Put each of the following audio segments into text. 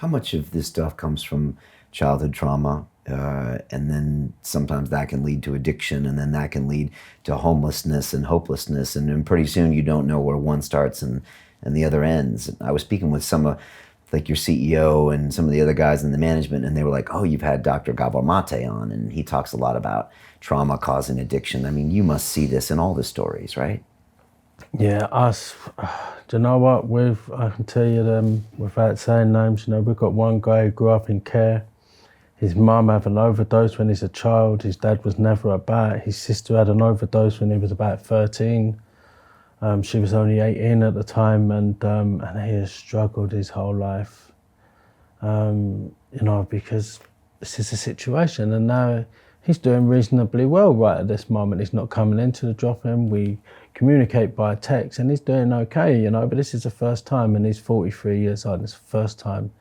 how much of this stuff comes from childhood trauma, and then sometimes that can lead to addiction, and then that can lead to homelessness and hopelessness, and then pretty soon you don't know where one starts and the other ends. I was speaking with some of, like your CEO and some of the other guys in the management, and they were like, oh, you've had Dr. Gabor Mate on, and he talks a lot about trauma causing addiction. I mean, you must see this in all the stories, right? Yeah, us, do you know what, I can tell you them without saying names, we've got one guy who grew up in care. His mum had an overdose when he's a child. His dad was never about. His sister had an overdose when he was about 13. She was only 18 at the time, and he has struggled his whole life, because this is a situation. And now he's doing reasonably well right at this moment. He's not coming into the drop-in. We communicate by text, and he's doing okay, but this is the first time, and he's 43 years old. It's the first time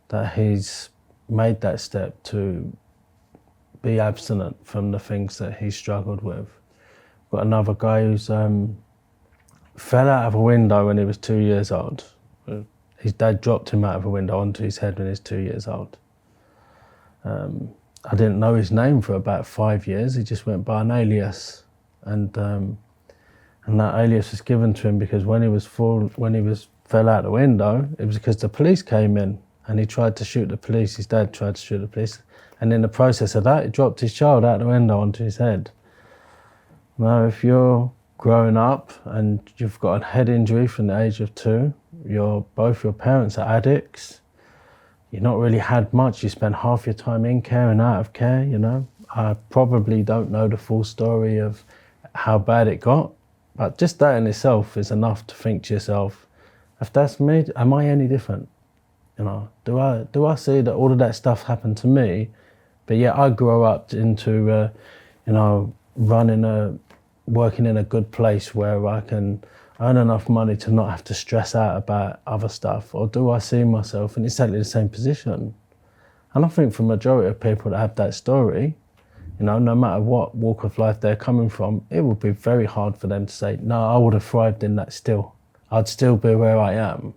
that he's made that step to be abstinent from the things that he struggled with. Got another guy who's fell out of a window when he was 2 years old. His dad dropped him out of a window onto his head when he was 2 years old. I didn't know his name for about 5 years. He just went by an alias, and that alias was given to him because when he fell out the window, it was because the police came in and he tried to shoot the police. His dad tried to shoot the police, and in the process of that, he dropped his child out the window onto his head. Now, if you're growing up and you've got a head injury from the age of 2, both your parents are addicts, you've not really had much, you spend half your time in care and out of care, I probably don't know the full story of how bad it got, but just that in itself is enough to think to yourself, if that's me, am I any different? Do I see that all of that stuff happened to me, but yet I grew up into, working in a good place where I can earn enough money to not have to stress out about other stuff? Or do I see myself in exactly the same position? And I think for the majority of people that have that story, no matter what walk of life they're coming from, it would be very hard for them to say, no, I would have thrived in that still. I'd still be where I am,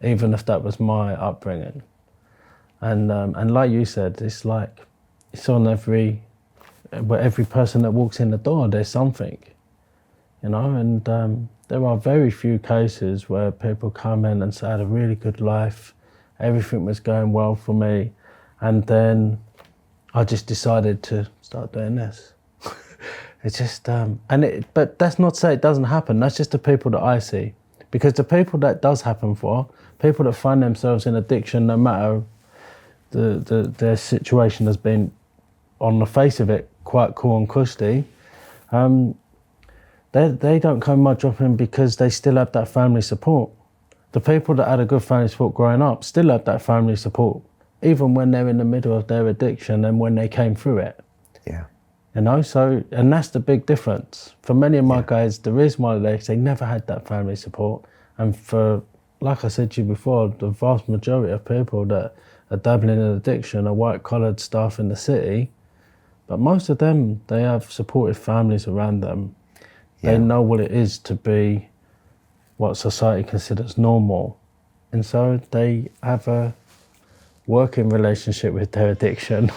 even if that was my upbringing. And like you said, it's on every person that walks in the door, there's something, and there are very few cases where people come in and say, I had a really good life, everything was going well for me, and then I just decided to start doing this. It's just, but that's not to say it doesn't happen, that's just the people that I see. Because the people that does happen for, people that find themselves in addiction, no matter their situation has been, on the face of it, quite cool and cushy, they don't come much drop-in because they still have that family support. The people that had a good family support growing up still have that family support, even when they're in the middle of their addiction and when they came through it. Yeah. So, and that's the big difference. For many of my guys, the reason why they never had that family support. And for, like I said to you before, the vast majority of people that are dabbling in addiction are white-collared staff in the city. But most of them, they have supportive families around them. Yeah. They know what it is to be what society considers normal. And so they have a working relationship with their addiction.